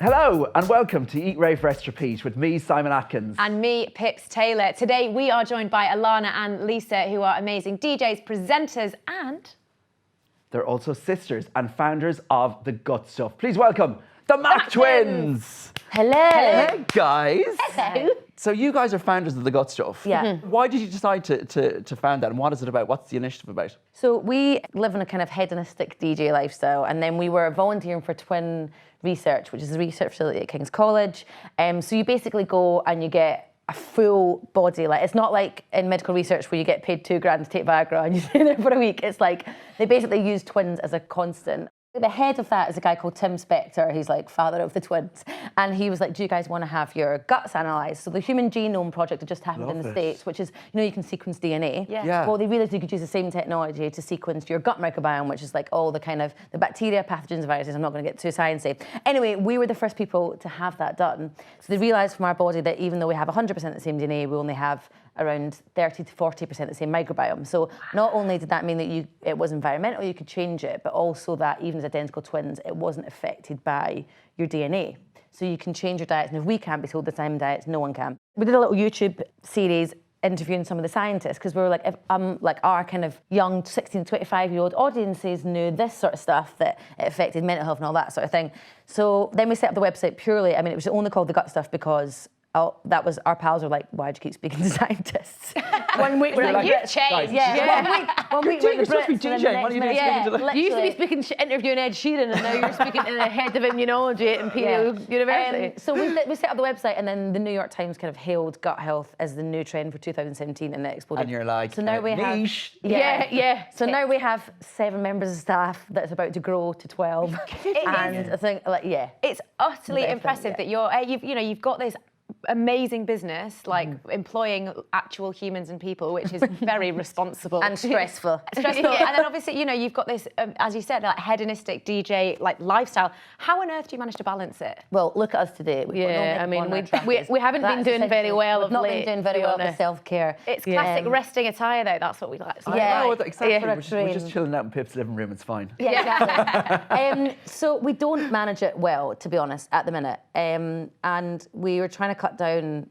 Hello and welcome to Eat Rave Rest Repeat with me, Simon Atkins. And me, Pips Taylor. Today we are joined by Alana and Lisa, who are amazing DJs, presenters, and... they're also sisters and founders of The Gut Stuff. Please welcome the Mac Twins. Hello. Hey guys. Hello. So you guys are founders of The Gut Stuff. Yeah. Why did you decide to found that and what is it about? What's the initiative about? So we live in a kind of hedonistic DJ lifestyle, and then we were volunteering for Twin Research, which is a research facility at King's College. So you basically go and you get a full body, like it's not like in medical research where you get paid £2,000 to take Viagra and you stay there for a week. It's like they basically use twins as a constant. The head of that is a guy called Tim Spector. He's like father of the twins. And he was like, do you guys want to have your guts analysed? So the Human Genome Project had just happened in the States, which is, you know, you can sequence DNA. Yeah. Well, they realised you could use the same technology to sequence your gut microbiome, which is like all the kind of the bacteria, pathogens, viruses. I'm not going to get too sciencey. Anyway, we were the first people to have that done. So they realised from our body that even though we have 100% the same DNA, we only have around 30 to 40% the same microbiome. So not only did that mean that it was environmental, you could change it, but also that even as identical twins, it wasn't affected by your DNA. So you can change your diets, and if we can't be told the same diets, no one can. We did a little YouTube series interviewing some of the scientists, because we were like, if like our kind of young 16 to 25-year-old audiences knew this sort of stuff, that it affected mental health and all that sort of thing. So then we set up the website purely, I mean, it was only called The Gut Stuff because that was, our pals were like, why'd you keep speaking to scientists? One week we're like, you've changed. Yeah. One week we're You're supposed to be DJing. What are you doing speaking to You used to be speaking, interviewing Ed Sheeran, and now you're speaking to the head of immunology at Imperial University. So we set up the website, and then the New York Times kind of hailed gut health as the new trend for 2017, and it exploded. And you're like, so now we have, niche. Yeah. So now we have 7 members of staff that's about to grow to 12. And I think, like, yeah. It's utterly impressive that you've got this amazing business, like employing actual humans and people, which is very responsible and stressful. And then obviously, you've got this, as you said, like hedonistic DJ like lifestyle. How on earth do you manage to balance it? Well, look at us today. We've got no makeup on we haven't been doing very well We've of not late, been doing very well with self-care. It's classic resting attire though. That's what we like. Exactly. Yeah. We're just chilling out in Pip's living room. It's fine. Yeah, exactly. So we don't manage it well, to be honest, at the minute. And we were trying to cut down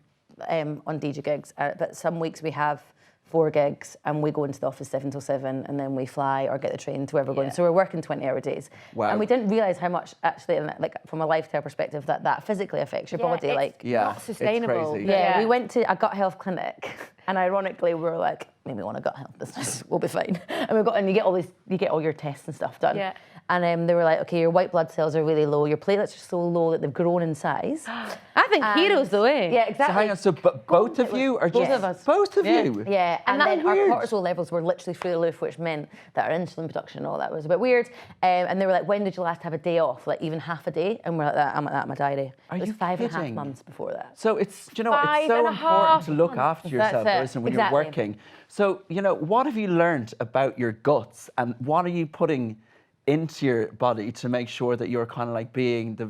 on DJ gigs, but some weeks we have 4 gigs and we go into the office 7 till 7 and then we fly or get the train to wherever we're going. So we're working 20-hour days. Wow. And we didn't realise how much actually, like from a lifestyle perspective, that physically affects your body. It's not sustainable. It's crazy. Yeah, we went to a gut health clinic, and ironically, we were like, maybe we want a gut health business, we'll be fine. And you get all your tests and stuff done. Yeah. And they were like, okay, your white blood cells are really low, your platelets are so low that they've grown in size. I think heroes though, eh? Yeah, exactly. So hang on, so both of you are both just... of us. Both of you? Yeah, and that's then our weird. cortisol levels were literally through the roof, which meant that our insulin production and all that was a bit weird. And they were like, when did you last have a day off? Like even half a day? And we're like, I'm like that in my diary. Are it was you 5.5 kidding? months before that. So it's, do you know what, it's so 5.5 important to look after yourself, That's it. isn't it, when Exactly. you're working. So, what have you learned about your guts and what are you putting into your body to make sure that you're kind of like being the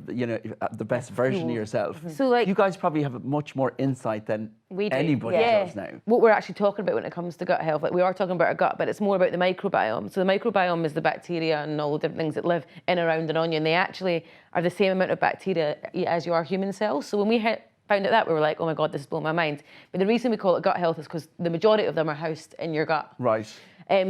best version of yourself? So like, you guys probably have much more insight than we do. anybody does now. What we're actually talking about when it comes to gut health, like we are talking about our gut, but it's more about the microbiome. So the microbiome is the bacteria and all the different things that live in, around and on you, and they actually are the same amount of bacteria as your human cells. So when we found out that, we were like, oh my God, this is blowing my mind. But the reason we call it gut health is because the majority of them are housed in your gut. Right.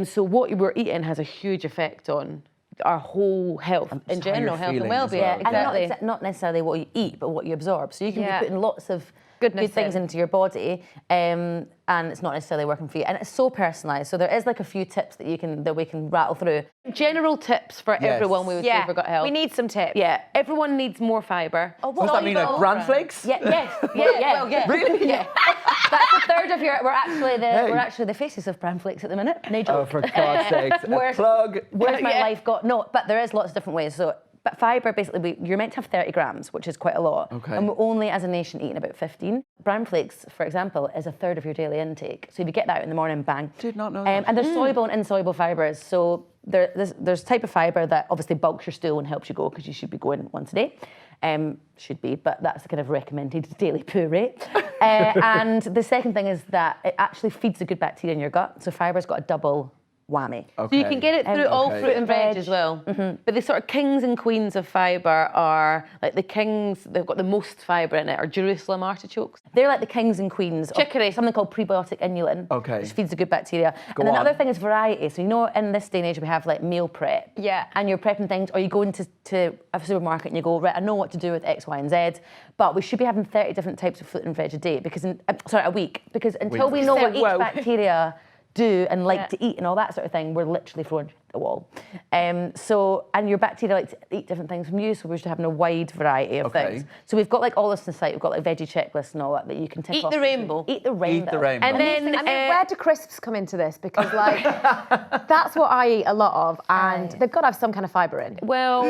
So what we're eating has a huge effect on our whole health in general, health and well-being. Well. And not necessarily what you eat, but what you absorb. So you can be putting lots of good things into your body, and it's not necessarily working for you. And it's so personalised. So there is like a few tips that we can rattle through. General tips for everyone, we would say, for gut health. We need some tips. Yeah, everyone needs more fibre. Oh, what does that mean, like bran flakes? Yeah. Really? Yeah. That's a third of your. We're actually the faces of bran flakes at the minute. No joke. Oh, for God's sakes! A plug. Where's my life got? No, but there is lots of different ways. So, but fibre, basically, you're meant to have 30 grams, which is quite a lot. Okay. And we're only, as a nation, eating about 15. Bran flakes, for example, is a third of your daily intake. So if you get that out in the morning, bang. Did not know that. And there's soluble and insoluble fibres. So there's type of fibre that obviously bulks your stool and helps you go, because you should be going once a day. Should be, but that's the kind of recommended daily poo rate. And the second thing is that it actually feeds the good bacteria in your gut. So fibre's got a double whammy. Okay. So you can get it through all fruit and veg as well. But the sort of kings and queens of fibre are like the kings, they've got the most fibre in it, are Jerusalem artichokes. They're like the kings and queens Chicory. of something called prebiotic inulin, Okay. which feeds the good bacteria. Go and then the on. other thing is variety. So you know, in this day and age, we have like meal prep. Yeah. And you're prepping things, or you go into a supermarket and you go, right, I know what to do with X, Y, and Z, but we should be having 30 different types of fruit and veg a day, because a week, because until we know what each bacteria do and like to eat and all that sort of thing, we're literally thrown at the wall. And your bacteria like to eat different things from you, so we're just having a wide variety of things. So we've got like all this on the site. We've got like veggie checklists and all that you can tick Eat off. the rainbow. Eat the rainbow. Eat the rainbow. And then where do crisps come into this? Because like that's what I eat a lot of, and they've got to have some kind of fibre in. well,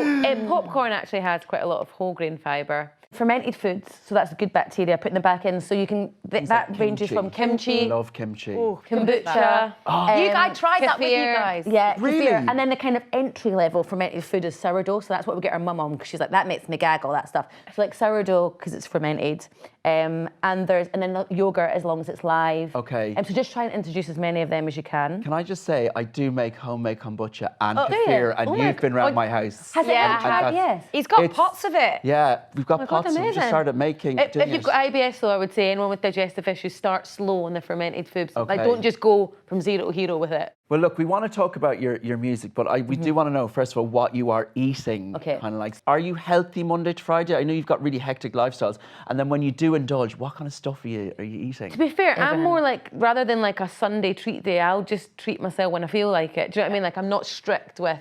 popcorn actually has quite a lot of whole grain fibre. Fermented foods, so that's good bacteria, putting them back in. So you can, that ranges from kimchi, Love kimchi. Kombucha. I tried that with you kefir. guys. yeah, Really? kefir. And then the kind of entry level fermented food is sourdough. So that's what we get our mum on, because she's like, that makes me gag, all that stuff. So like sourdough, because it's fermented. And then the yogurt, as long as it's live. Okay. So just try and introduce as many of them as you can. Can I just say, I do make homemade kombucha and do you? kefir, and Oh my you've been around my house. Has it Yeah. ever tried? And Yes. He's got It's- pots of it. Yeah, we've got my God, pots, and we just amazing. started making. If doing you've it. got IBS, though, I would say anyone with digestive issues, start slow on the fermented foods. Like, Okay. don't just go from zero to hero with it. Well, look, we want to talk about your music, but we do want to know, first of all, what you are eating. Okay. Kind of like, are you healthy Monday to Friday? I know you've got really hectic lifestyles. And then when you do indulge, what kind of stuff are you eating? To be fair, I'm more like, rather than like a Sunday treat day, I'll just treat myself when I feel like it. Do you know what I mean? Like, I'm not strict with,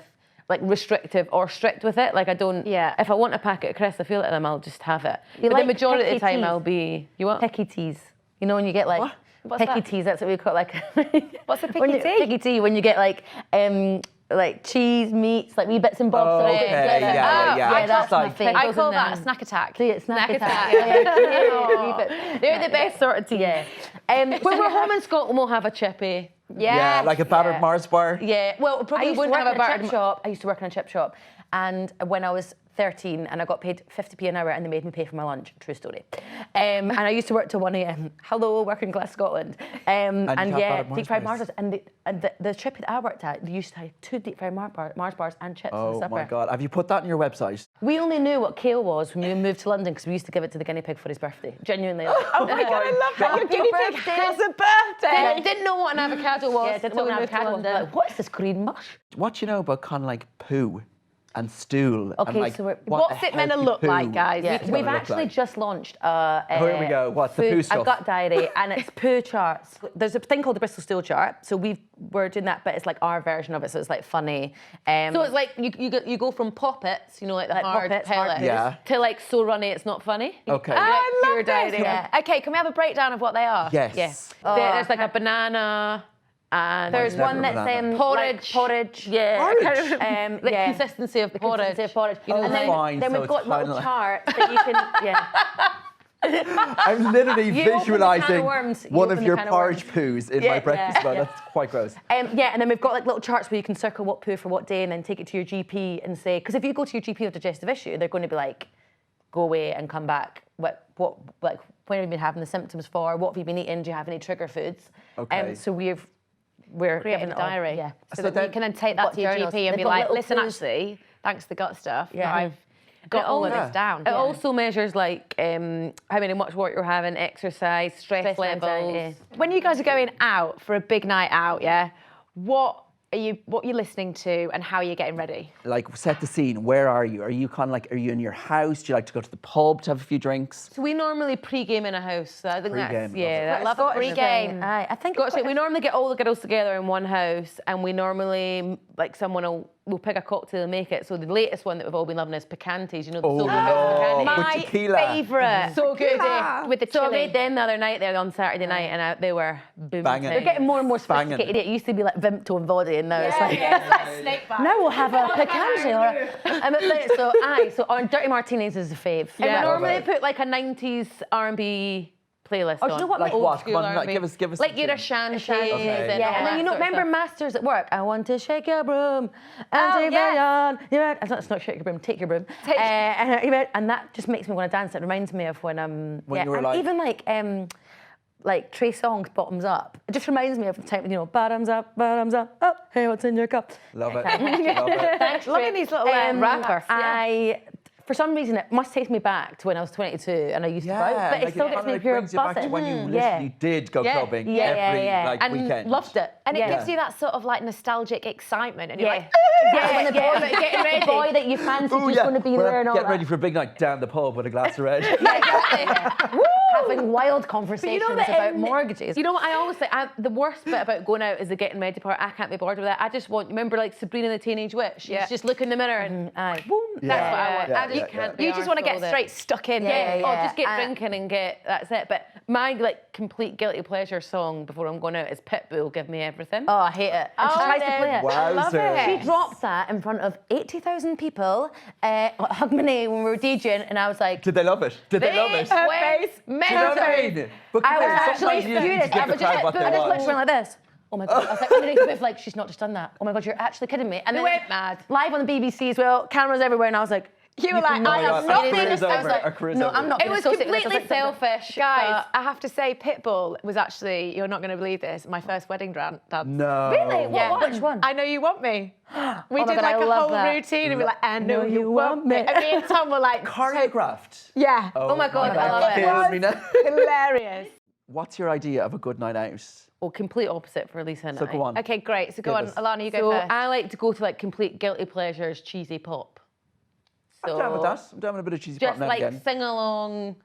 like, restrictive or strict with it. Like, I don't, if I want a packet of crisps, I feel like them, I'll just have it. But like the majority of the picky time, teas? I'll be, you what? Picky teas. You know when you get like What's picky that? teas, that's what we call like What's a when picky you- tea? Picky tea, when you get like cheese, meats, like wee bits and bobs. Oh, of it. okay, yeah. Yeah, that's my like- favourite. I call that a snack attack. See, it's snack attack. They're the best sort of tea. Yeah. When we're home in Scotland, we'll have a chippy. Yeah, like a battered Mars bar. Yeah, well, I probably used to wouldn't work have in a a chip battered. shop. I used to work in a chip shop, and when I was 13 and I got paid 50p an hour and they made me pay for my lunch. True story. And I used to work till 1 a.m. Hello, working class Scotland. And you yeah, had deep fried Mars Mars bars. And the trip that I worked at, they used to have 2 deep fried Mars bars and chips for Oh supper. my God. Have you put that on your website? We only knew what kale was when we moved to London because we used to give it to the guinea pig for his birthday. Genuinely. Like, Oh my God, I love that. Your guinea pig has a birthday. Didn't know what an avocado was. yeah, didn't know until we what moved to avocado was. London. Like, what is this green mush? What do you know about kind of like poo and stool? Okay, and like, so we're- what What's a it meant to healthy look poo like, guys? Yeah, is we've gonna look actually like. just launched Here we go. What's the poo stuff? I've got diary, and it's poo charts. There's a thing called the Bristol Stool chart. So we're doing that, but it's like our version of it. So it's like funny. So it's like you go from poppets, you know, like the Like hard poppets, hard pellets, poos. Yeah. to like so runny it's not funny. Okay. Like I pure love diary. this. Yeah. Okay, can we have a breakdown of what they are? Yes. Yeah. There's like a banana and There's Never one that's banana. porridge. Porridge. Yeah. Porridge? the yeah. consistency of the porridge. Consistency of porridge. Oh, and then, fine, then so we've it's got little kinda- charts that you can. Yeah. I'm literally You open the can of visualizing worms, you one open of the your can of porridge worms. poos in my Yeah, breakfast yeah, bowl. yeah. That's quite gross. Yeah, and then we've got like little charts where you can circle what poo for what day and then take it to your GP and say, because if you go to your GP with digestive issue, they're going to be like, go away and come back. What, like, when have you been having the symptoms for? What have you been eating? Do you have any trigger foods? Okay. So we're Create giving a it all- diary. Yeah. So, So that then- you can then take that Got to your journals. GP and They've be got like, little listen, poos. actually, thanks to the gut stuff, Yeah. I've got all of also- this down. It also measures like how much work you're having, exercise, stress Stress levels. anxiety. When you guys are going out for a big night out, yeah, what are you listening to and how are you getting ready? Like, set the scene. Where are you? Are you kind of like, are you in your house? Do you like to go to the pub to have a few drinks? So we normally pre-game in a house. So I think Pre-game, that's love that's love a Scottish pre-game. thing. I think Scottish thing. We normally get all the girls together in one house, and we normally like someone will pick a cocktail and make it. So the latest one that we've all been loving is picantes. You know, the Oh, Soho House no. picantes. With tequila. favourite. So good. With the So I chili. made them the other night there on Saturday night, and they were booming. Banging. they're getting more and more Banging. sophisticated. It used to be like Vimto and Vody, and now it's like, it's like snake bite. now we'll have a picante. So our Dirty Martinis is a fave. And Yeah. we normally Love it. put like a 90s R&B playlist Oh, do you know what, Like Old what? school Come on, like, R&B. give us Like some your tunes. Ashanti. Okay. Yeah, and then you know, remember Masters at Work? I want to shake your broom and take yes. it on. Yeah, it's not shake your broom, take your broom. And that just makes me want to dance. It reminds me of when When you were and like- even like like Trey Songz Bottoms Up. It just reminds me of the time, you know, bottoms up, up, hey, what's in your cup? Love it. Love it. Thanks, Loving these little wrappers. For some reason, it must take me back to when I was 22 and I used to go out, but it still gets me pure brings you back to when you literally did go clubbing every like and weekend. loved it. And it gives you that sort of like nostalgic excitement, and you're like, when the boy that you fancy is going to be there and all Get that. ready for a big night down the pub with a glass of red. Having wild conversations about mortgages. You know what I always say? The worst bit about going out is the getting ready part. I can't be bored with it. I just want, remember like Sabrina the Teenage Witch? She's just look in the mirror and boom, that's what I want. I can't be you just want to get arsed all straight stuck in. Or just get drinking and that's it. But my like complete guilty pleasure song before I'm going out is Pitbull, Give Me Everything. Oh, I hate it. And she tries to play it. Wowzer. I love it. She dropped that in front of 80,000 people, hugged my knee when we were DJing, and I was like... Did they love it? Did they love it? Her face, Do you know what I mean? But I was sometimes actually you need to furious. give I the was crowd what they just want. literally went like this. Oh my God. I was like, underneath the booth, like, she's not just done that. Oh my God, you're actually kidding me. And We then went mad. live on the BBC as well, cameras everywhere, and I was like... You were like, I God, am not our being... career's I was over, like, our career's no, over. I'm not It being was associated with this. completely selfish. guys, I have to say, Pitbull was actually, you're not going to believe this, my first wedding dance. No. Really? Yeah. Which one? I Know You Want Me. We my did God, like I a love whole that. routine and we were like, I know you want me. And me and Tom were like, Choreographed. yeah. Oh my God, I love it. Kills me now. Hilarious. What's your idea of a good night out? Well, complete opposite for Lisa and So I. go on. Okay, great. So go Give on, us. Alana, you go So first. I like to go to like complete guilty pleasures, cheesy pop. I'm down with that. I'm down with a bit of cheesy pop Just now like and again. sing along.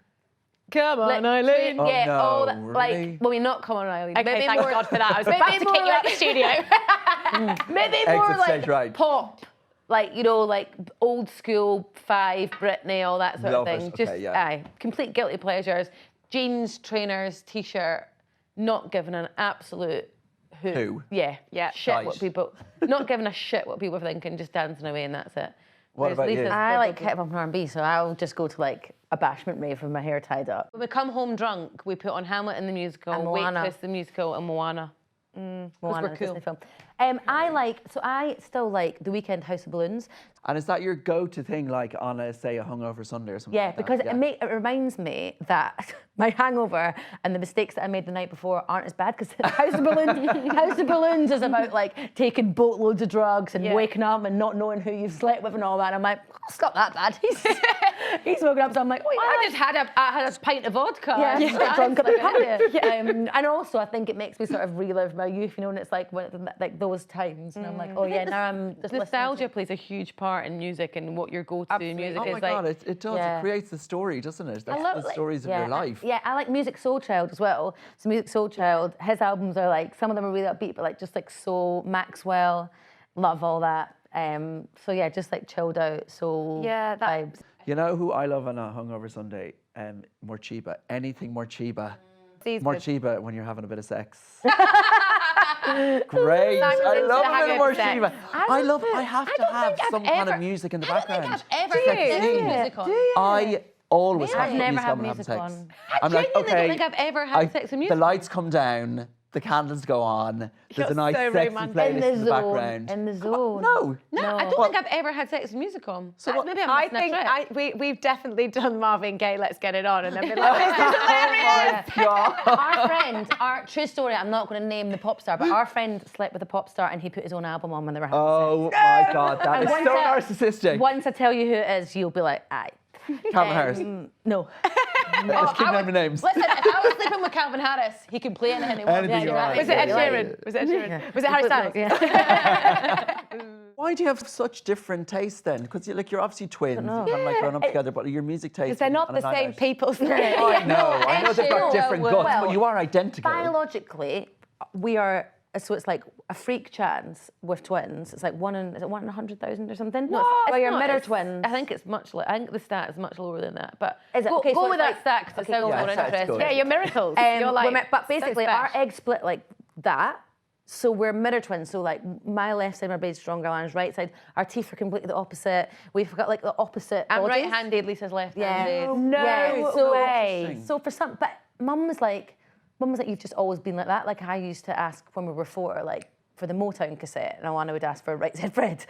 Come on, Eileen. Oh, Yeah, no, all that, really? like, well, we're not coming on Eileen. Okay, Maybe thank more, God for that. I was maybe about to more kick you out like- the studio. Maybe more Exit like stage right. pop. Like, you know, like old school, Five, Britney, all that sort Love of it. thing. Okay, Just, yeah. complete guilty pleasures. Jeans, trainers, t-shirt, not giving an absolute hoot. Who? Yeah. Shit Right. what people, not giving a shit what people think and just dancing away and that's it. What Whereas about you? Lisa's I like probably- hip hop and R&B, so I'll just go to like a bashment rave with my hair tied up. When we come home drunk, we put on Hamilton the musical, And Moana. Waitress the musical, and Moana. Moana, we're the cool. Disney film. I still like the Weekend House of Balloons. And is that your go-to thing, like on a, say, a hungover Sunday or something Yeah, like that? because it reminds me that my hangover and the mistakes that I made the night before aren't as bad, because House of Balloons is about like taking boatloads of drugs and waking up and not knowing who you've slept with and all that. And I'm like, oh, it's not that bad. He's woken up, so I'm like, oh yeah. I just had a pint of vodka. Yeah, and just get drunk at the it's party. And also, I think it makes me sort of relive my youth, you know, and it's like like those times, and I'm like, oh yeah, now I'm just nostalgia plays a huge part in music and what your go-to music Oh is. my like, God, it does. Yeah. It creates the story, doesn't it? That's love, the like, stories of your life. Yeah, I like Music Soul Child as well. So Music Soul Child, his albums are like, some of them are really upbeat, but like just like soul, Maxwell, love all that. So yeah, just like chilled out soul vibes. You know who I love on a hungover Sunday? Morchiba. Anything Morchiba. Morchiba when you're having a bit of sex. Great. Simon's I into love the a bit of hangover Morchiba. sex. I have to have some kind of music in the background. ever Just like had sing. music on. I always have I've to put never music had on when I'm music having sex. on. I'm like, genuinely okay. don't think I've ever had sex with music The lights come down, the candles go on, there's a nice so sexy romantic. playlist in the background. In the zone. No. No, I don't think I've ever had sex with music on. So what- Maybe I'm I missing a think trick. we've definitely done Marvin Gaye, Let's Get It On, and then been like, this is hilarious. Our friend, our true story, I'm not going to name the pop star, but our friend slept with a pop star and he put his own album on when they were having Oh my God, that And is once so I- narcissistic. Once I tell you who it is, you'll be like, aye. Calvin Harris. No. Let's keep naming names. Listen, if I was sleeping with Calvin Harris, he can play anything he wants. Anything you want. Was it Ed Yeah. Sheeran? Was it Ed Sheeran? Was it Harry Styles? Why do you have such different tastes then? Because you're obviously twins, kind of like grown up together, but your music tastes. They're not on a the night same out. people. I know they've got different guts, but you are identical. Biologically, we are, so it's like a freak chance with twins. It's like is it 1 in 100,000 or something? No, It's well, you're not, mirror it's- twins. I think it's much. I think the stat is much lower than that. But Is it? go, Okay, go so with it's that stat because it okay, sounds go more with that. interesting. Good. Yeah, you're miracles. You're like, but basically, so our special. eggs split like that. So we're mirror twins. So like my left side, my brain's stronger, Alana's right side. Our teeth are completely the opposite. We've got like the opposite. I'm bodies. right-handed. Lisa's left-handed. So for some, but mum was like, you've just always been like that. Like I used to ask when we were 4, like, for the Motown cassette, and Alana would ask for Right Said Fred.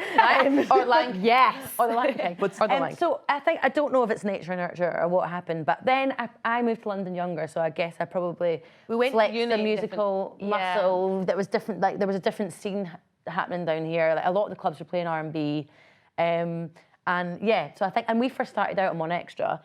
Or like, yes. Or the Lion King. So I don't know if it's nature or nurture or what happened, but then I moved to London younger, so I guess I probably went to the musical muscle. That was different. Like there was a different scene happening down here. Like a lot of the clubs were playing R&B, and yeah. So I think, and we first started out on One Extra.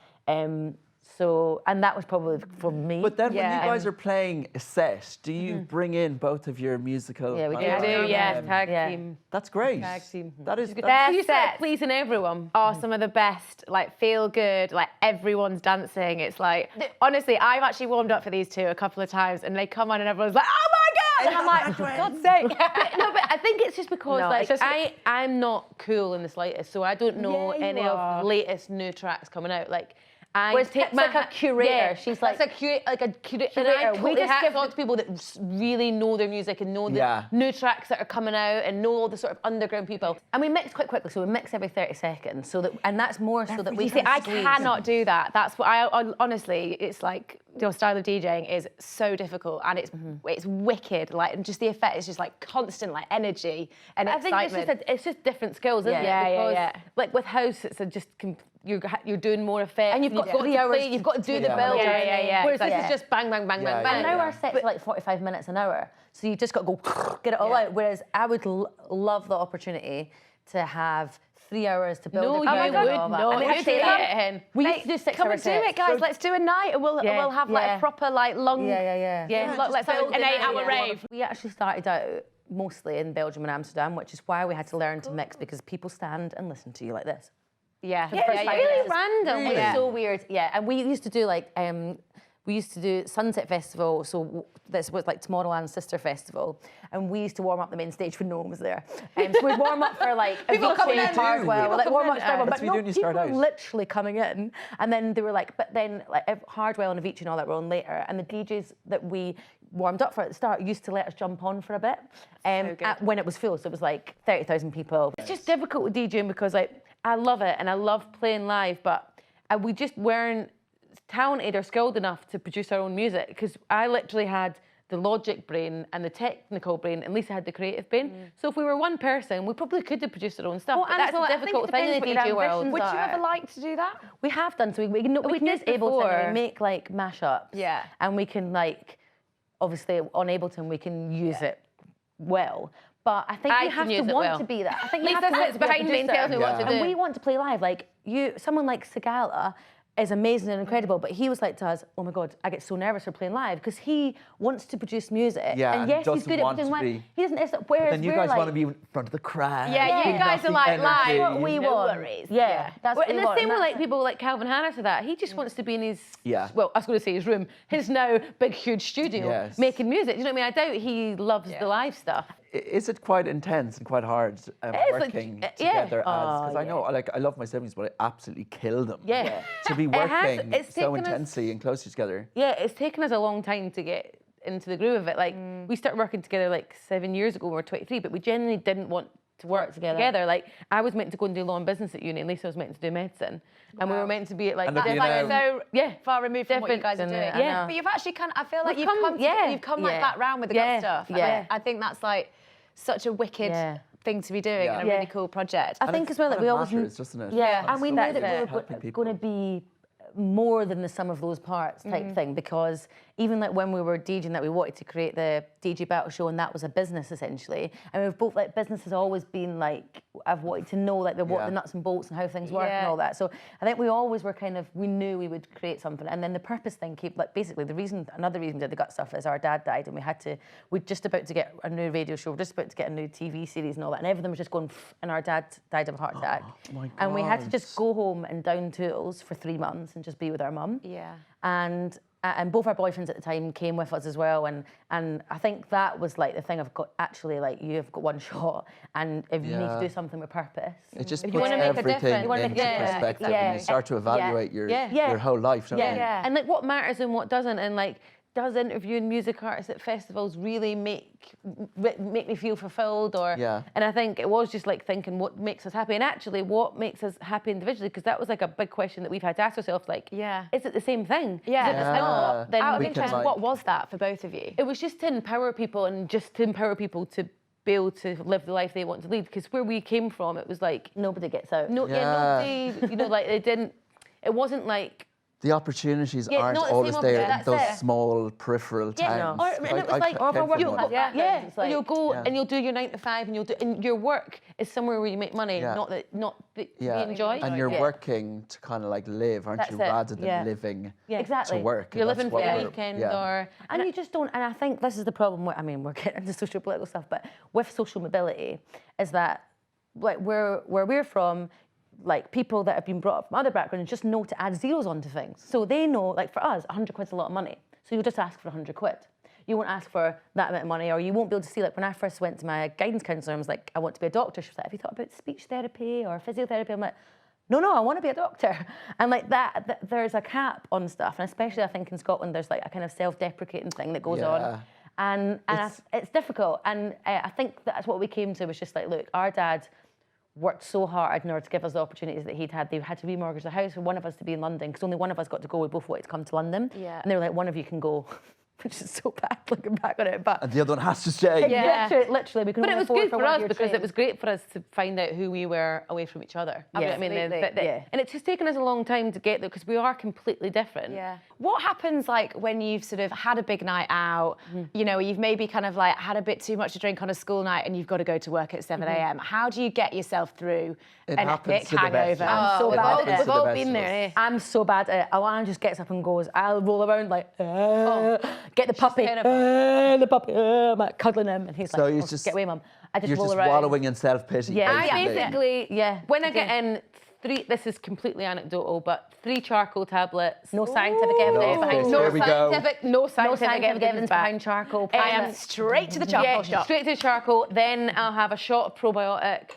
So, and that was probably for me. But then when you guys are playing a set, do you bring in both of your musical? Yeah, we do. Tag team. That's great. Tag team. That is. Their Used to, sets pleasing everyone. Are some of the best, like feel good, like everyone's dancing. It's like, honestly, I've actually warmed up for these two a couple of times and they come on and everyone's like, oh my God! And I'm like, for God's sake. No, but I think it's just because No, like it's just- I'm not cool in the slightest, so I don't know any of the latest new tracks coming out. Like Whereas Tip's like a curator. Yeah, She's like a curator. And I totally just hats off to people that really know their music and know the new tracks that are coming out and know all the sort of underground people. And we mix quite quickly, so we mix every 30 seconds. So that, and that's more so that we You see, can I squeeze. cannot do that. That's what I honestly, it's like your style of DJing is so difficult and it's wicked. Like just the effect is just like constant like energy and I think excitement. it's just different skills, isn't it? Yeah. Because like with house, it's you're doing more effects. And you've got 3 hours You've got to do the build. Yeah. Whereas this Yeah. is just bang, bang, bang, bang, bang. And now our sets are like 45 minutes an hour. So you just got to go get it all out. Whereas I would love the opportunity to have 3 hours to build No, a you crowd and would all that. not. And You actually, do it. we used to do 6 Come hour and do sets. it, guys. Let's do a night and we'll have like a proper like long. Let's have an 8-hour rave. We actually started out mostly in Belgium and Amsterdam, which is why we had to learn to mix, because people stand and listen to you like this. Yeah. It's really random. Really? It's so weird. Yeah, and we used to do like we used to do Sunset Festival, so this was like Tomorrowland's sister festival, and we used to warm up the main stage when no one was there. So we'd warm up for like People coming in. Hardwell, like warm up for everyone, That's but what you do no, when you people start out. were literally coming in, and then they were like, but then like Hardwell and Avicii and all that were on later, and the DJs that we warmed up for at the start used to let us jump on for a bit when it was full, so it was like 30,000 people. It's just difficult with DJing because like I love it and I love playing live, but we just weren't talented or skilled enough to produce our own music, because I literally had the logic brain and the technical brain, and Lisa had the creative brain. So if we were one person, we probably could have produced our own stuff. Well, but that's and so a I think difficult it thing in the depends DJ what your world. ambitions Would you are. ever like to do that? We have done, so we can use did Ableton and before. we make like mashups. Yeah. And we can like, obviously on Ableton we can use it well. But I think I you can have use to it want well. to be that. I think you Lisa have to want sits to be a behind me and tells me what to And do. we want to play live. Like someone like Sigala is amazing and incredible, but he was like to us, oh my God, I get so nervous for playing live, because he wants to produce music. Yeah, and yes, he's doesn't good at want doing to live. be. He doesn't, whereas Then you we're guys like, want to be in front of the crowd. Yeah, you bring guys out are the like energy. live. that's what we No want. worries. Yeah, that's what And we the want. same and with like that's- people like Calvin Harris or that. He just wants to be in his, Yeah. well, I was going to say his room, his now big, huge studio, Yes. making music. Do you know what I mean? I doubt he loves the live stuff. Is it quite intense and quite hard like, working yeah. together because I know, like, I love my siblings, but I absolutely kill them. Yeah. To be It has- working it's so taken us- intensely and closely together. Yeah, it's taken us a long time to get into the groove of it. Like, we started working together like 7 years ago when we were 23, but we genuinely didn't want to work together. Like, I was meant to go and do law and business at uni, and Lisa was meant to do medicine. And we were meant to be at like And look at you Like now. so far removed from what you Different guys are than doing. I know. But you've actually kind of, I feel like We've you've come- come like yeah. that round with the Yeah. good stuff. Yeah. I think that's like such a wicked Yeah. thing to be doing Yeah. and a really cool project. I think as well that we always matters, doesn't it? Yeah, and we knew That's that it. we were Helping people. going to be more than the sum of those parts type thing, because even like when we were DJing, that we wanted to create the DJ battle show, and that was a business essentially, and we've both like, business has always been like, I've wanted to know like what the nuts and bolts and how things work and Yeah. all that. So I think we always were we knew we would create something, and then the purpose thing came, like basically another reason we did the gut stuff is our dad died, and we're just about to get a new radio show, we're just about to get a new TV series and all that, and everything was just going, and our dad died of a heart attack, my and we had to God. just go home and down tools for 3 months and just be with our mum. Yeah. And both our boyfriends at the time came with us as well, and I think that was like the thing. I've got actually like, you've got one shot, and if you need to do something with purpose, It just If you puts wanna make a everything difference, you wanna make a into difference. perspective, Yeah. and you start to evaluate your Yeah. whole life, don't you? Yeah. And like what matters and what doesn't, and like, does interviewing music artists at festivals really make me feel fulfilled? Or and I think it was just like thinking what makes us happy, and actually what makes us happy individually, because that was like a big question that we've had to ask ourselves, like, is it the same thing? Yeah. If it's not, Out of then we can, interest, like- what was that for both of you? it was just to empower people, and just to empower people to be able to live the life they want to lead. Because where we came from, it was like Nobody gets out. nobody, like it wasn't like. The opportunities aren't not the always same there in that's those it. small peripheral towns. And it was like, came from one. and you'll go and you'll do your 9 to 5, and your work is somewhere where you make money, not that you enjoy. And you're working to kind of like live, aren't you, rather than living exactly. to work. You're And living that's for what the we're- weekend, And you just don't, and I think this is the problem with, I mean, we're getting into social political stuff, but with social mobility, is that like where we're from, like people that have been brought up from other backgrounds just know to add zeros onto things. So they know, like for us, 100 quid's a lot of money. So you'll just ask for 100 quid. You won't ask for that amount of money, or you won't be able to see, like when I first went to my guidance counsellor, I was like, I want to be a doctor. She was like, have you thought about speech therapy or physiotherapy? I'm like, no, I want to be a doctor. And like that there's a cap on stuff. And especially I think in Scotland, there's like a kind of self-deprecating thing that goes on. And it's difficult. And I think that's what we came to was just like, look, our dad worked so hard in order to give us the opportunities that he'd had. They had to remortgage the house for one of us to be in London because only one of us got to go. We both wanted to come to London. Yeah. And they were like, one of you can go, which is so bad looking back on it. But And the other one has to stay. literally, we can But it only was afford good for us one-year because train. it was great for us to find out who we were away from each other. Yeah. I mean, Absolutely. and it's just taken us a long time to get there because we are completely different. Yeah. What happens like when you've sort of had a big night out, you've maybe kind of like had a bit too much to drink on a school night and you've got to go to work at 7 a.m. How do you get yourself through It an happens epic to the best hangover? of us. I'm so It bad happens at it. to We've the all best been of there. us. I'm so bad at it. Alana just gets up and goes, I'll roll around like, get the puppy, the puppy, I'm like cuddling him. And he's So like, you oh, just- get away, mum. I just You're roll just around. wallowing in self-pity. Yeah, I basically, Yeah. when I get in 3, this is completely anecdotal, but 3 charcoal tablets. No scientific evidence No behind fish. No There we go. scientific, No scientific evidence back. behind charcoal. I I am pilot. straight to the charcoal shop. Straight to charcoal. Then I'll have a shot of probiotic.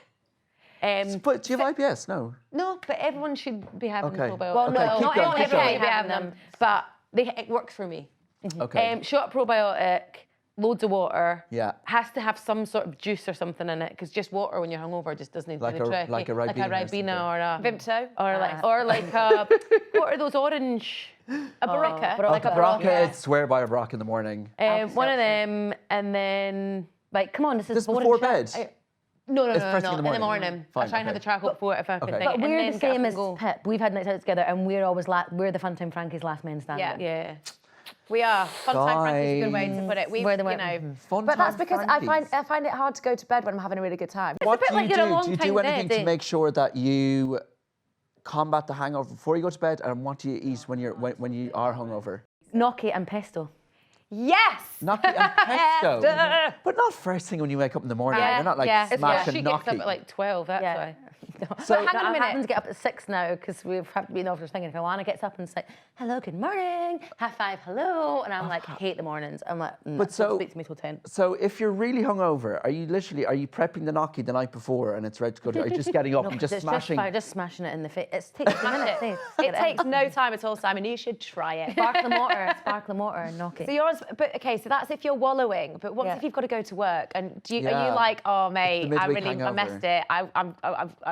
But do you have IBS? No. No, but everyone should be having Okay. probiotic. Well, no, Okay, keep not going, everyone keep going. should be having them, but it works for me. Okay. Shot of probiotic, loads of water. Yeah. Has to have some sort of juice or something in it because just water when you're hungover just doesn't Like do the a- trick. like a like a Ribena or Ribena or a Vimto. or like a what are those orange? A Barocca. Barocca. Like a Barocca, Barocca. I'd swear by a Barocca in the morning. One of them, and then Like, come on, this is This boring before shit. bed? no, It's first thing in the morning. I Fine, try and have okay. the charcoal before if I can Okay. think. But and we're then the get up same and as go. Pip. We've had nights out together, and we're always we're the fun time Frankies last man standing. Yeah. Yeah. We are. Fun time Frankie is a good way to put it. We, We're the Fun But that's time because Frankies. I find it hard to go to bed when I'm having a really good time. What bit do like you you're a do? long Do you time do anything dead, to make sure that you combat the hangover before you go to bed? And what do you eat when you are hungover? Gnocchi and pesto. Yes! Gnocchi and pesto. But not first thing when you wake up in the morning. Yeah, You're not like yeah. It's smashing She gnocchi. gets up at like 12. That's why. So hang on a I minute. happen to get up at 6 now because we've been over thinking. If Alana gets up and it's like, hello, good morning, high five, hello, and I'm like, hate the mornings. I'm like, But don't so- speak to me till 10. So if you're really hungover, are you prepping the gnocchi the night before and it's ready to go? Are you just getting up and just It's smashing? just smashing it in the face. It takes 2 minutes. It takes no time at all, Simon. You should try it. sparkling water, and gnocchi. So yours, but okay, so that's if you're wallowing. But what Yeah. if you've got to go to work? And are Yeah. you like, oh mate, the I midweek really I messed hangover.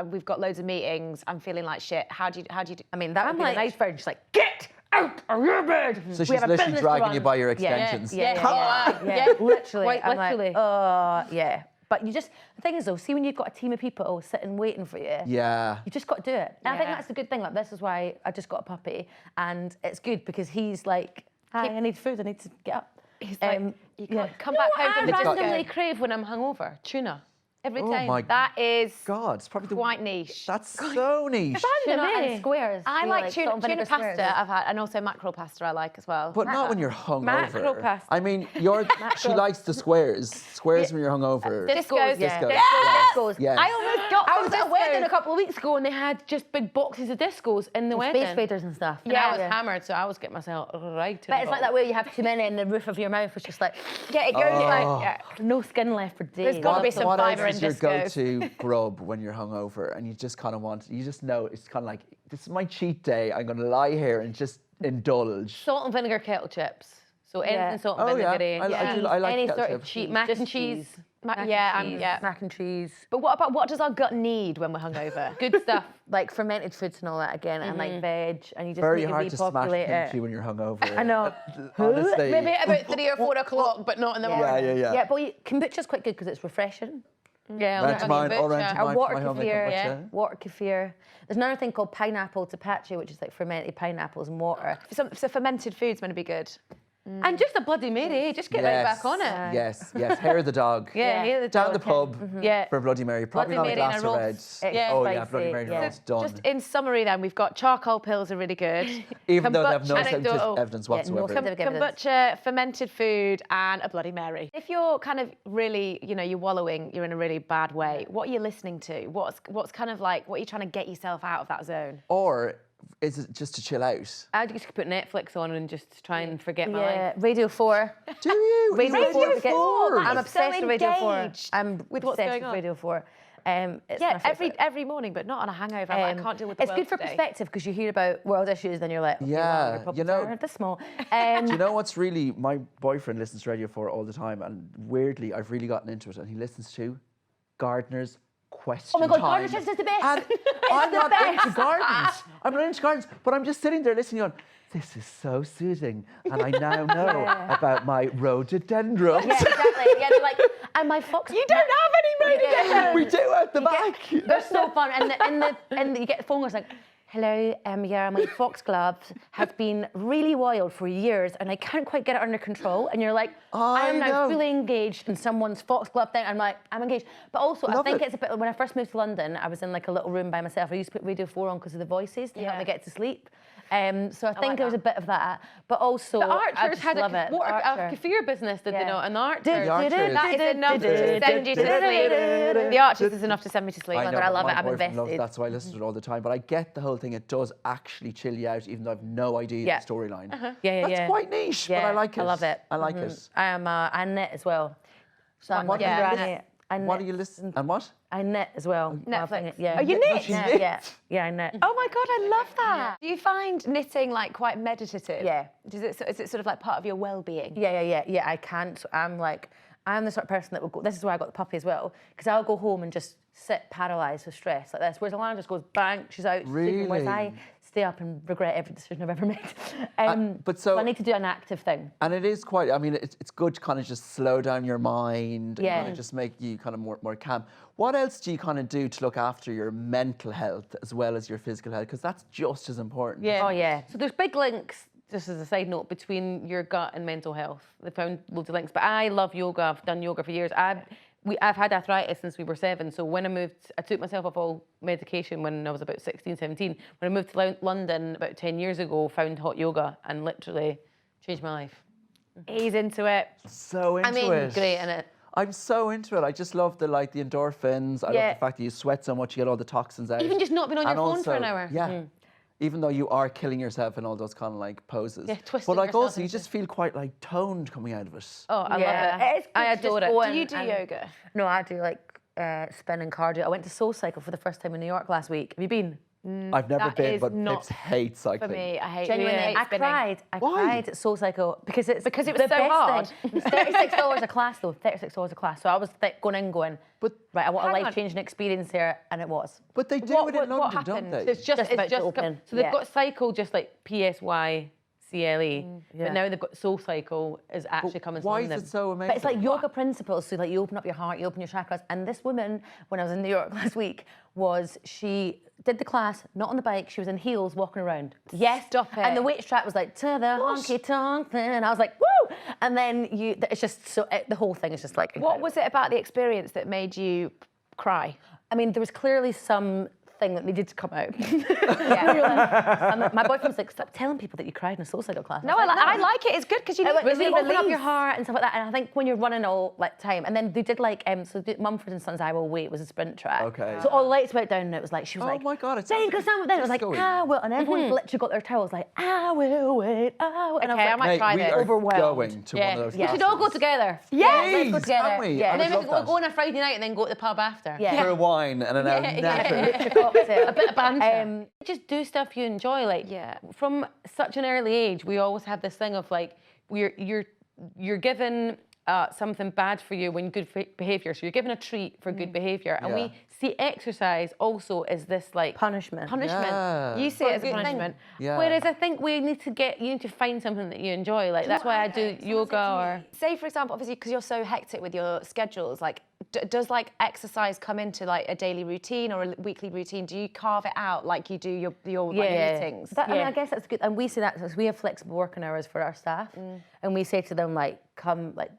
it. We've got loads of meetings. I'm feeling like shit. How do you do? I mean, that would be like- the nice version. She's like, get out of your bed. So she's literally dragging you by your extensions. Yeah, literally. Quite I'm literally. Like, yeah. But you just, the thing is though, see when you've got a team of people sitting waiting for you, Yeah. you just got to do it. And I think Yeah. that's the good thing. Like, this is why I just got a puppy, and it's good because he's like, hi, I need food, I need to get up. He's like, you can't come You back know home what from the I got- randomly disco. crave when I'm hungover? Tuna. Every Oh time. my That is God, it's probably quite niche. That's so niche. Tuna Random, and squares. I You know, like salt tuna and vinegar squares. pasta. I've had, and also mackerel pasta. I like as well. But not when you're hungover. Macro pasta. I mean, she likes the squares. Squares when you're hungover. Discos. Yeah. Discos. Discos. Yes. I almost got I some was at a discos. wedding a couple of weeks ago and they had just big boxes of discos in the wedding. Space Raiders and stuff. And I was hammered, so I was getting myself right to But the it's like that bottom. way you have too many and the roof of your mouth is just like, Yeah, it goes like no skin left for days. There's gotta be some What fibre else in is your discos. go-to grub when you're hungover and you just kind of you just know it's kind of like, this is my cheat day. I'm going to lie here and just indulge. Salt and vinegar kettle chips. So anything Yeah. salt and Oh yeah, vinegar. I like Any kettle sort of chips. Cheap mac and Just cheese. mac and cheese. But what does our gut need when we're hungover? Good stuff, like fermented foods and all that again, and like veg, and you just Very need to hard to smash repopulate kimchi it. when you're hungover. I know. Honestly. Maybe about 3 or 4 o'clock, but not in the morning. Yeah, but kombucha's quite good because it's refreshing. Yeah, Rent to mine, all rent to Or mine water for my homemade kefir, kombucha. water kefir. There's another thing called pineapple tapache, which is like fermented pineapples and water. So fermented food's meant to be good. And just a Bloody Mary, just get right back on it. Yes, hair of the dog. Hair of the Down dog. the pub Yeah. for a Bloody Mary. Probably Bloody not a Mary glass and a of roast. red. Yeah. Oh yeah, Spicy, Bloody Mary and a yeah. roast, done. Just in summary then, we've got charcoal pills are really good. Even though they have no Kombucha- scientific evidence no whatsoever. scientific evidence. Kombucha, fermented food, and a Bloody Mary. If you're kind of really, you're wallowing, you're in a really bad way, what are you listening to? What's kind of like, what are you trying to get yourself out of that zone? Or is it just to chill out? I just put Netflix on and just try and forget my life. Radio 4. Do you? Radio 4. 4. I'm obsessed with Radio 4. engaged I'm with what's obsessed going with on. Radio 4. It's Yeah, my favourite. every morning, but not on a hangover. I'm like, I can't deal with the It's world good for today. perspective because you hear about world issues, then you're like, okay, Yeah, well, your you know- problems aren't this small. Do you know what's really, my boyfriend listens to Radio 4 all the time, and weirdly, I've really gotten into it, and he listens to Gardener's Question Oh my God, Time. Gardener's is the best. And I'm not into gardens. I'm not into gardens, but I'm just sitting there listening on, this is so soothing, and I now know about my rhododendrons. Yeah, exactly. Yeah, they're like, and my fox. You don't have any rhododendrons. We do at the back. They're so fun, and you get the phone calls like, hello, yeah, my foxglove has been really wild for years, and I can't quite get it under control. And you're like, I am now fully engaged in someone's foxglove thing. I'm like, I'm engaged. But also, I think it's a bit. When I first moved to London, I was in like a little room by myself. I used to put Radio 4 on because of the voices to help me get to sleep. So I think there was a bit of that, but also The I Archers just had love it. a Archer. kefir business, did they not? And the Archers. Archers. That is enough to send you to sleep. The Archers is enough to send me to sleep. I know, I but love my it, I'm boyfriend loves invested. That's why I listen to it all the time. But I get the whole thing. It does actually chill you out, even though I've no idea the storyline. That's quite niche, but I like it. I love it. I like it. I am. I knit as well. So I'm What like do you a listen- granny. I What knit. do you listen? And what? I knit as well. Netflix. Yeah. Oh, you knit? Yeah, I knit. Oh my God, I love that. Do you find knitting like quite meditative? Yeah. Is it sort of like part of your well-being? Yeah. I can't. I'm the sort of person that will go. This is why I got the puppy as well, because I'll go home and just sit paralysed with stress like this. Whereas Alana just goes bang, she's out. Sleeping, whereas I stay up and regret every decision I've ever made. But so I need to do an active thing. And it is quite, I mean, it's good to kind of just slow down your mind and Yeah. kind of just make you kind of more calm. What else do you kind of do to look after your mental health as well as your physical health? Because that's just as important. Yeah. Oh yeah. So there's big links, just as a side note, between your gut and mental health. They found loads of links. But I love yoga. I've done yoga for years. I've had arthritis since we were 7. So when I took myself off all medication when I was about 16, 17. When I moved to London about 10 years ago, found hot yoga and literally changed my life. He's into it. So into it. Great in it. I'm so into it. I just love the endorphins. I love the fact that you sweat so much, you get all the toxins out. Even just not being on your And phone for an also- hour. Yeah. Even though you are killing yourself in all those kind of like poses. Yeah, twisting but like yourself also you just feel quite like toned coming out of it. Oh, I love It's it. I good to adore just it. go Do in you do and- yoga? No, I do like spinning cardio. I went to Soul Cycle for the first time in New York last week. Have you been? I've never That been, is but not Pips hates cycling. For me, I hate Genuinely, hate I spinning. cried. I Why? cried at Soul Cycle because it was so the best hard. thing. It's $36 a class though. $36 a class. So I was going. But Right, I want a Hang on. life-changing experience here, and it was. But they do What- it in what London, don't happened? they? It's just about to open. so they've Yeah. got Cycle just like PSYCLE, Yeah. but now they've got Soul Cycle is actually coming to Why London. is it so amazing? But it's like yoga principles. So like you open up your heart, you open your chakras. And this woman, when I was in New York last week, she did the class, not on the bike. She was in heels walking around. Yes. Stop it. And the weight strap was like, to the honky tonk thing. And I was like, woo! And then it's just so, the whole thing is just like, What incredible. was it about the experience that made you cry? I mean, there was clearly some thing that needed to come out. And my boyfriend was like, stop telling people that you cried in a Soul Cycle class. No, I like it. It's good because you need Really to open up release. your heart and stuff like that. And I think when you're running all like time, and then they did like Mumford and Sons' "I Will Wait" was a sprint track. Okay. So all the lights went down, and it was like she was Oh like, my God, it's think of something. Then it was like, disco-y. I will, and everyone literally got their towels like, I will wait. I will. And Okay, I I was might like, try we this. are Overwhelmed. going to one of those we should all go classes. together. Yes, let's go Please, together. can we? Yeah. I And then would we love could go that. on a Friday night and then go to the pub after. Yeah. For a wine and an A bit of banter. Um, Just do stuff you enjoy. Like from such an early age, we always have this thing of like you're given something bad for you when good behaviour. So you're given a treat for good behaviour, and we see exercise also as this like punishment. Yeah. You see it as a punishment. Yeah. Whereas I think you need to find something that you enjoy. Like that's why I do yoga or. Say, for example, obviously, because you're so hectic with your schedules, like, does like exercise come into like a daily routine or a weekly routine? Do you carve it out like you do your like, meetings? I mean, I guess that's good. And we say that because we have flexible working hours for our staff, and we say to them like, come, like,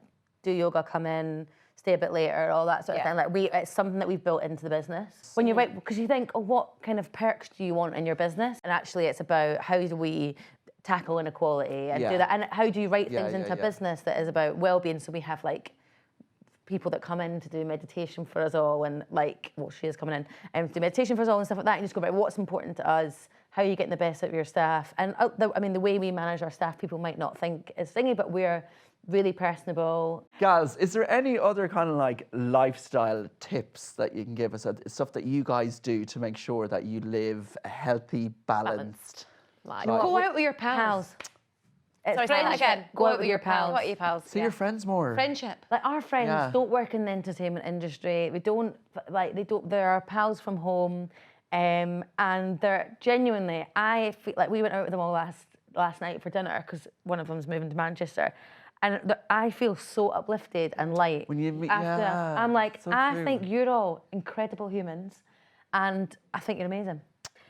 do yoga, come in, stay a bit later, all that sort of thing. Like it's something that we've built into the business. When you're right, because you think, oh, what kind of perks do you want in your business? And actually, it's about how do we tackle inequality and do that, and how do you write things into a business that is about well-being. So we have like people that come in to do meditation for us all, and like, well, she is coming in and do meditation for us all and stuff like that. And you just go about what's important to us, how are you getting the best out of your staff. And I mean, the way we manage our staff, people might not think is thingy, but we're really personable. Gals, is there any other kind of like lifestyle tips that you can give us? Stuff that you guys do to make sure that you live a healthy, balanced life? Go out with your pals. Sorry, say that again. Go out with your pals. Go out with your pals. See your friends more. Friendship. Like our friends don't work in the entertainment industry. We don't like they're our pals from home, and they're genuinely. I feel like we went out with them all last night for dinner because one of them's moving to Manchester, and I feel so uplifted and light. When you meet, I'm like, so I think you're all incredible humans, and I think you're amazing.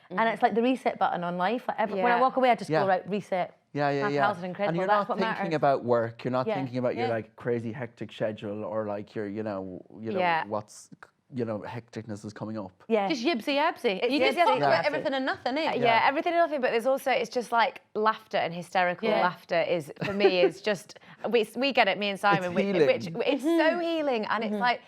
And it's like the reset button on life. Like when I walk away, I just go right reset. My pals are incredible. And you're That's not what thinking matters. about work. You're not thinking about your like crazy hectic schedule or like your what's hecticness is coming up. Yeah. Just yibsy yabsy. You just talk about everything and nothing, eh? Yeah, everything and nothing. But there's also, it's just like laughter and hysterical laughter is, for me, is just, we get it, me and Simon. It's it's so healing. And it's like,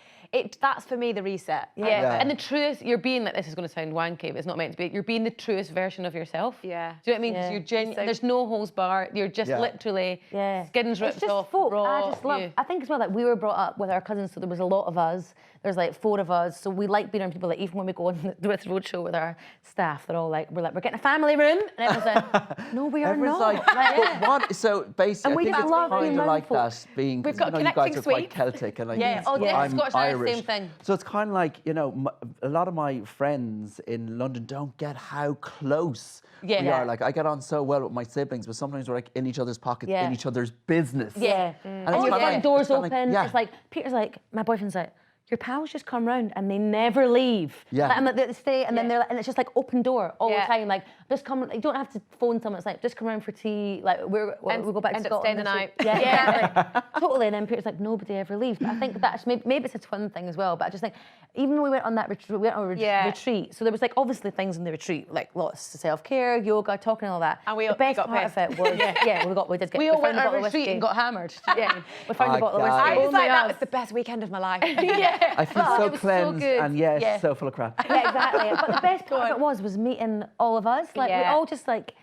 that's for me the reset. And the truest, you're being, like, this is going to sound wanky, but it's not meant to be, you're being the truest version of yourself. Yeah. Do you know what I mean? Because you're genuine, there's no holds barred, you're just literally, skin's ripped off, raw. I just love, I think as well, like, we were brought up with our cousins, so there was a lot of us. There's like 4 of us, so we like being around people. Like even when we go on the roadshow with our staff, they're all like, we're getting a family room, and everyone's like, no, we are not. Like, but what? So basically, And we I think just it's love kind being of like mindful. that. Being, We've got you guys connecting are quite suite. Celtic, and like Scottish I'm Irish, Irish. same thing. So it's kind of like a lot of my friends in London don't get how close we are. Like I get on so well with my siblings, but sometimes we're like in each other's pockets, in each other's business. Yeah. And All it's the front doors open. Like, It's like Peter's like, my boyfriend's like, your pals just come round and they never leave. Yeah. Like, I'm like, they stay and then they're like, and it's just like open door all the time. Like, just come, you don't have to phone someone. It's like, just come round for tea. Like, we'll go back to end up Scotland. staying the night. Yeah, exactly. Totally. And then Peter's like, nobody ever leaves. But I think that's, maybe it's a twin thing as well. But I just think, even when we went on that retreat, we went on a retreat. So there was like, obviously things in the retreat, like lots of self-care, yoga, talking and all that. And the best got part of it was, we did get, We all found went a on bottle a of retreat whiskey. and got hammered. We found a bottle of whiskey. I was like, that us. was the best weekend of my life. I feel so it was so cleansed good. and so full of crap. Yeah, exactly. But the best part of it was meeting all of us. Like we all just like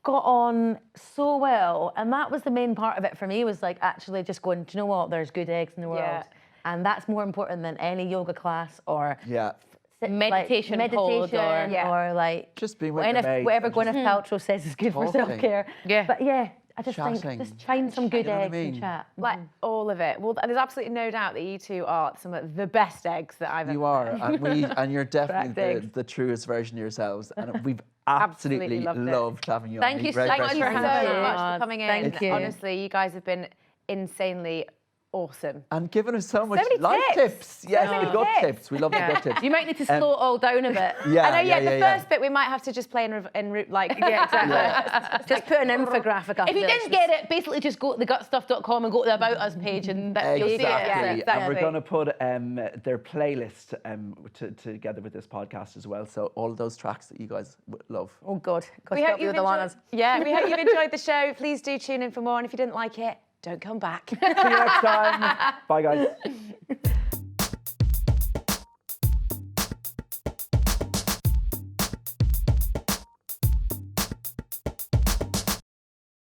got on so well, and that was the main part of it for me. Was like actually just going, do you know what? There's good eggs in the world, and that's more important than any yoga class or meditation or like just being with your mates. Whatever Gwyneth Paltrow says is good for self-care. Yeah. But I just think just find some good eggs and chat. Like all of it. Well, there's absolutely no doubt that you two are some of the best eggs that I've ever. You are, and you're definitely the truest version of yourselves, and we've absolutely loved having you. Thank you so much so much for coming in. Thank you. Honestly, you guys have been insanely awesome. And giving us so much many life tips. Yes, many the gut tips. tips. We love the gut tips. You might need to slow it all down a bit. I know, the first bit we might have to just play in like... Yeah, exactly. Just put an infographic up. If you didn't get it, basically just go to thegutstuff.com and go to the About Us page and you'll see it. Exactly. And we're going to put their playlist together with this podcast as well. So all of those tracks that you guys love. Oh, God. We hope you've enjoyed the show. Please do tune in for more. And if you didn't like it, don't come back. See you next time. Bye, guys.